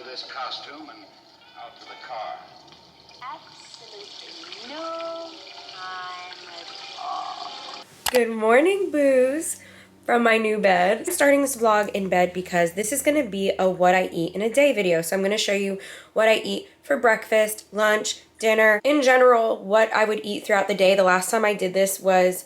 this costume and out to the car. Absolutely no time at all. Good morning, boos, from my new bed. I'm starting this vlog in bed because this is gonna be a what I eat in a day video. So I'm gonna show you what I eat for breakfast, lunch, dinner, in general, what I would eat throughout the day. The last time I did this was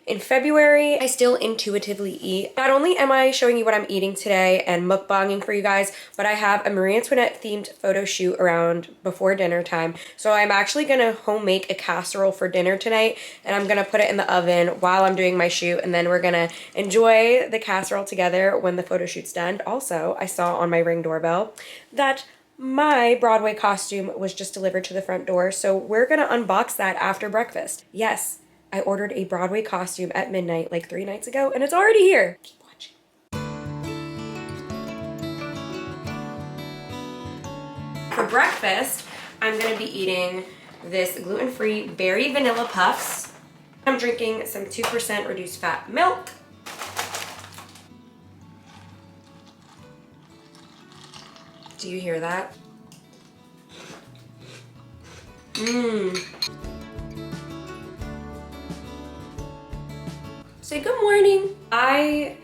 in February. I still intuitively eat. Not only am I showing you what I'm eating today and mukbanging for you guys, but I have a Marie Antoinette themed photo shoot around before dinner time. So I'm actually gonna home make a casserole for dinner tonight, and I'm gonna put it in the oven while I'm doing my shoot, and then we're gonna enjoy the casserole together when the photo shoot's done. Also, I saw on my Ring doorbell that my Broadway costume was just delivered to the front door, so we're gonna unbox that after breakfast. Yes, I ordered a Broadway costume at midnight like 3 nights ago, and it's already here. Keep watching. For breakfast, I'm gonna be eating this gluten-free berry vanilla puffs. I'm drinking some 2% reduced fat milk. Do you hear that? Say good morning. I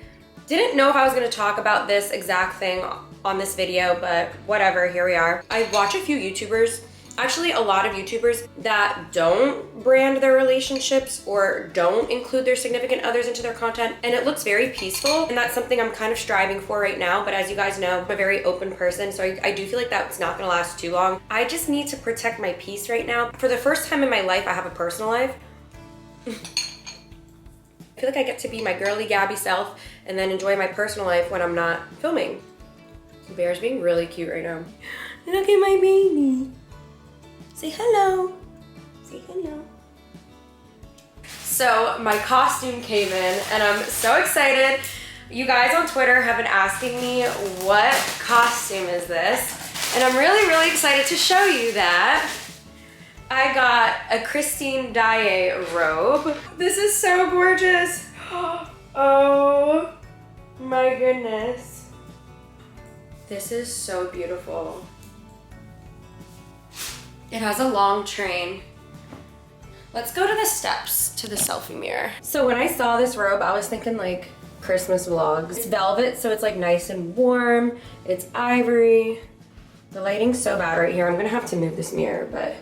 didn't know if I was gonna talk about this exact thing on this video, but whatever, here we are. I watch a few YouTubers, actually a lot of YouTubers that don't brand their relationships or don't include their significant others into their content, and it looks very peaceful, and that's something I'm kind of striving for right now. But as you guys know, I'm a very open person, so I do feel like that's not gonna last too long. I just need to protect my peace right now. For the first time in my life, I have a personal life. I feel like I get to be my girly Gabby self and then enjoy my personal life when I'm not filming. The bear's being really cute right now. Look at my baby. Say hello. Say hello. So my costume came in and I'm so excited. You guys on Twitter have been asking me what costume is this, and I'm really excited to show you that. I got a Christine Daae robe. This is so gorgeous. Oh my goodness. This is so beautiful. It has a long train. Let's go to the steps to the selfie mirror. So when I saw this robe, I was thinking like Christmas vlogs. It's velvet, so it's like nice and warm. It's ivory. The lighting's so bad right here. I'm gonna have to move this mirror, but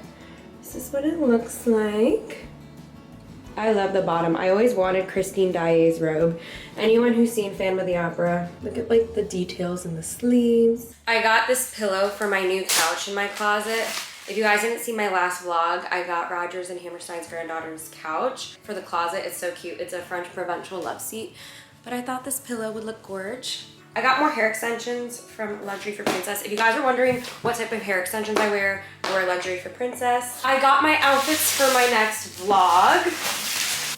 this is what it looks like. I love the bottom. I always wanted Christine Daae's robe. Anyone who's seen Phantom of the Opera, look at like the details in the sleeves. I got this pillow for my new couch in my closet. If you guys didn't see my last vlog, I got Rogers and Hammerstein's granddaughter's couch for the closet. It's so cute. It's a French Provençal love seat, but I thought this pillow would look gorge. I got more hair extensions from Luxury for Princess. If you guys are wondering what type of hair extensions I wear Luxury for Princess. I got my outfits for my next vlog.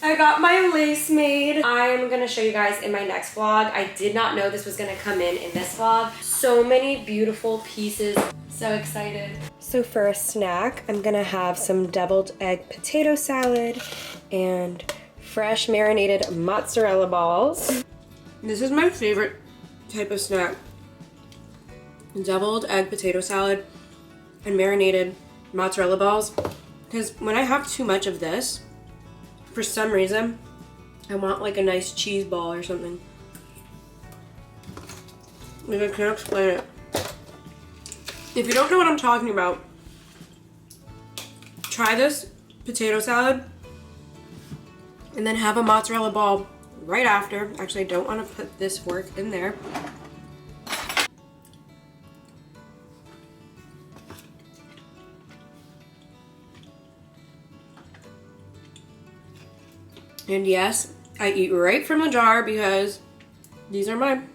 I got my lace made. I'm gonna show you guys in my next vlog. I did not know this was gonna come in this vlog. So many beautiful pieces. So excited. So for a snack, I'm gonna have some deviled egg potato salad and fresh marinated mozzarella balls. This is my favorite type of snack. Deviled egg potato salad and marinated mozzarella balls. Because when I have too much of this, for some reason, I want like a nice cheese ball or something. Like I can't explain it. If you don't know what I'm talking about, try this potato salad and then have a mozzarella ball right after. Actually, I don't want to put this fork in there. And yes, I eat right from the jar because these are mine.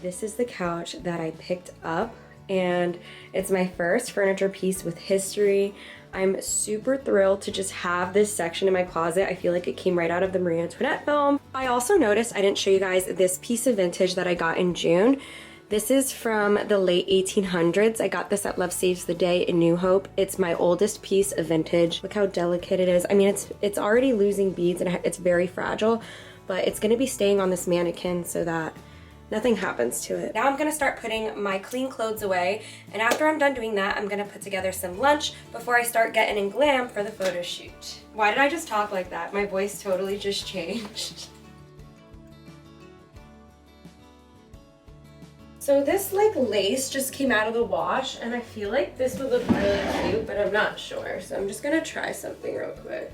This is the couch that I picked up, and it's my first furniture piece with history. I'm super thrilled to just have this section in my closet. I feel like it came right out of the Marie Antoinette film. I also noticed I didn't show you guys this piece of vintage that I got in June. This is from the late 1800s. I got this at Love Saves the Day in New Hope. It's my oldest piece of vintage. Look how delicate it is. I mean, it's already losing beads and it's very fragile, but it's gonna be staying on this mannequin so that nothing happens to it. Now I'm gonna start putting my clean clothes away, and after I'm done doing that, I'm gonna put together some lunch before I start getting in glam for the photo shoot. Why did I just talk like that? My voice totally just changed. So this like lace just came out of the wash, and I feel like this would look really cute, but I'm not sure. So I'm just gonna try something real quick.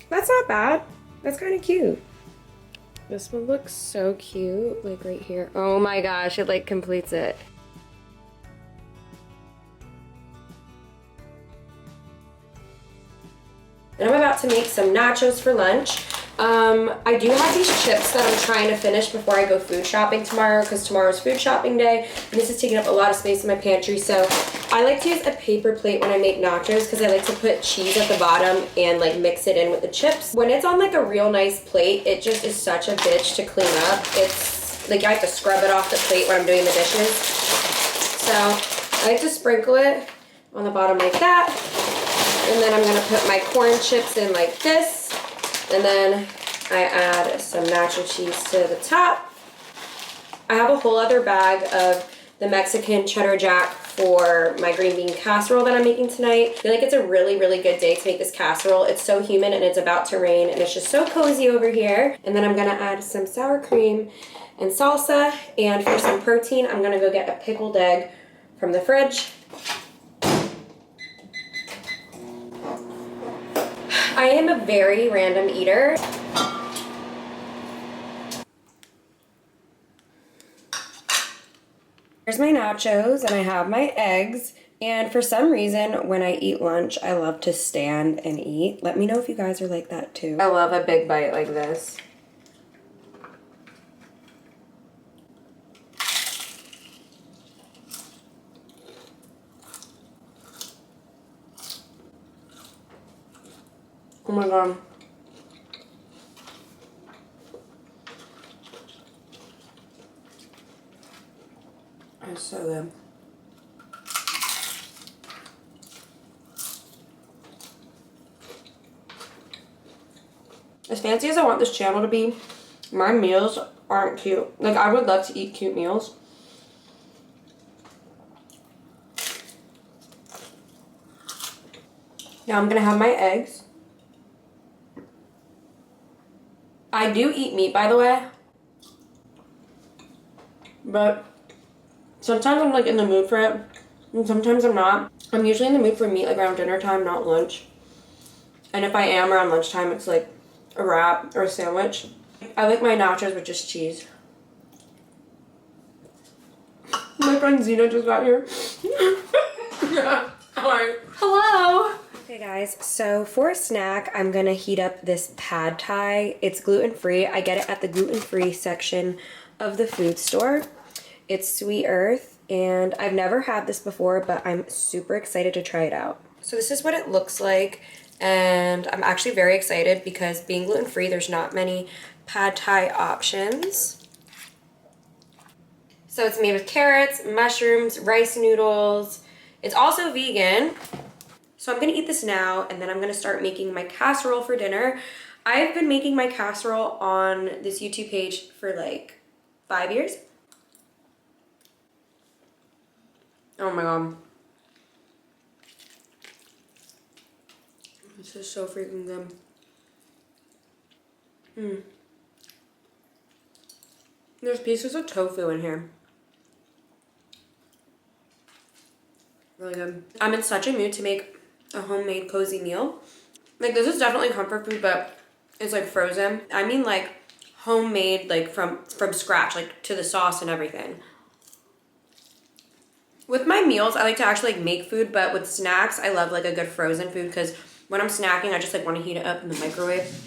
That's not bad. That's kind of cute. This one looks so cute, like right here. Oh my gosh, it like completes it. And I'm about to make some nachos for lunch. I do have these chips that I'm trying to finish before I go food shopping tomorrow, because tomorrow's food shopping day, and this is taking up a lot of space in my pantry. So I like to use a paper plate when I make nachos, because I like to put cheese at the bottom and like mix it in with the chips. When it's on like a real nice plate, it just is such a bitch to clean up. It's like I have to scrub it off the plate when I'm doing the dishes. So I like to sprinkle it on the bottom like that. And then I'm gonna put my corn chips in like this. And then I add some nacho cheese to the top. I have a whole other bag of the Mexican cheddar jack for my green bean casserole that I'm making tonight. I feel like it's a really, really good day to make this casserole. It's so humid and it's about to rain and it's just so cozy over here. And then I'm gonna add some sour cream and salsa. And for some protein, I'm gonna go get a pickled egg from the fridge. I am a very random eater. Here's my nachos and I have my eggs. And for some reason, when I eat lunch, I love to stand and eat. Let me know if you guys are like that too. I love a big bite like this. Oh my god. It's so good. As fancy as I want this channel to be, my meals aren't cute. Like, I would love to eat cute meals. Now I'm gonna have my eggs. I do eat meat, by the way, but sometimes I'm like in the mood for it, and sometimes I'm not. I'm usually in the mood for meat like around dinner time, not lunch. And if I am around lunchtime, it's like a wrap or a sandwich. I like my nachos with just cheese. My friend Zena just got here. Yeah. Hi. Hello. Okay guys, so for a snack, I'm gonna heat up this pad thai. It's gluten-free. I get it at the gluten-free section of the food store. It's Sweet Earth, and I've never had this before, but I'm super excited to try it out. So this is what it looks like, and I'm actually very excited because being gluten-free, there's not many pad thai options. So it's made with carrots, mushrooms, rice noodles. It's also vegan. So I'm gonna eat this now, and then I'm gonna start making my casserole for dinner. I've been making my casserole on this YouTube page for like 5 years. Oh my god. This is so freaking good. There's pieces of tofu in here. Really good. I'm in such a mood to make a homemade cozy meal. Like, this is definitely comfort food, but it's like frozen. I mean like homemade, like from scratch, like to the sauce and everything. With my meals, I like to actually like make food, but with snacks, I love like a good frozen food because when I'm snacking, I just like want to heat it up in the microwave.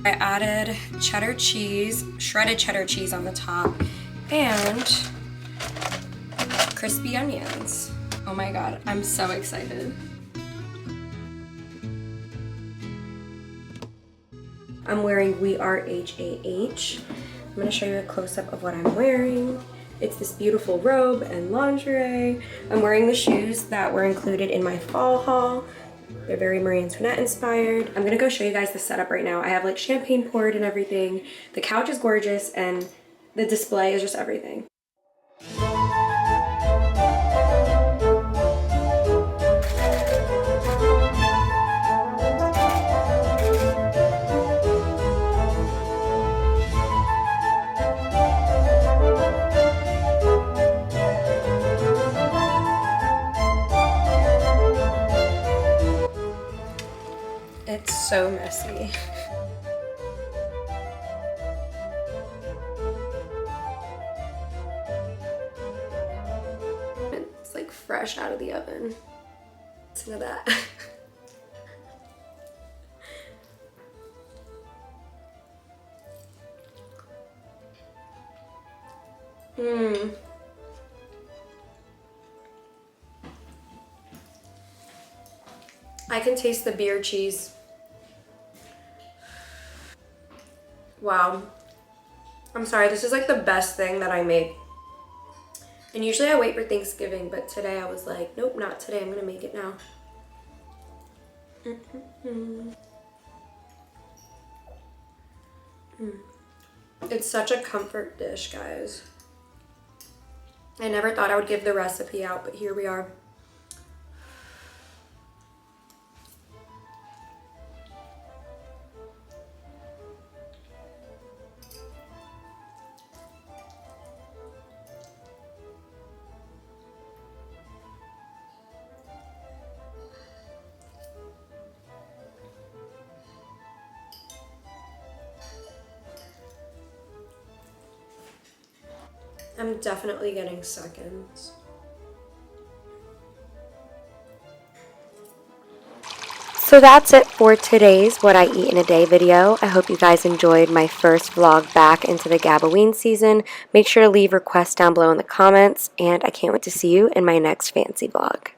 I added cheddar cheese, shredded cheddar cheese on the top, and crispy onions. Oh my god, I'm so excited. I'm wearing We Are HAH. I'm gonna show you a close-up of what I'm wearing. It's this beautiful robe and lingerie. I'm wearing the shoes that were included in my fall haul. They're very Marie Antoinette inspired. I'm gonna go show you guys the setup right now. I have like champagne poured and everything. The couch is gorgeous and the display is just everything. It's so messy. It's like fresh out of the oven. Listen to that. I can taste the beer cheese. Wow. I'm sorry, this is like the best thing that I make. And usually I wait for Thanksgiving, but today I was like, nope, not today. I'm gonna make it now. It's such a comfort dish, guys. I never thought I would give the recipe out, but here we are. I'm definitely getting seconds. So that's it for today's What I Eat in a Day video. I hope you guys enjoyed my first vlog back into the Gabaween season. Make sure to leave requests down below in the comments, and I can't wait to see you in my next fancy vlog.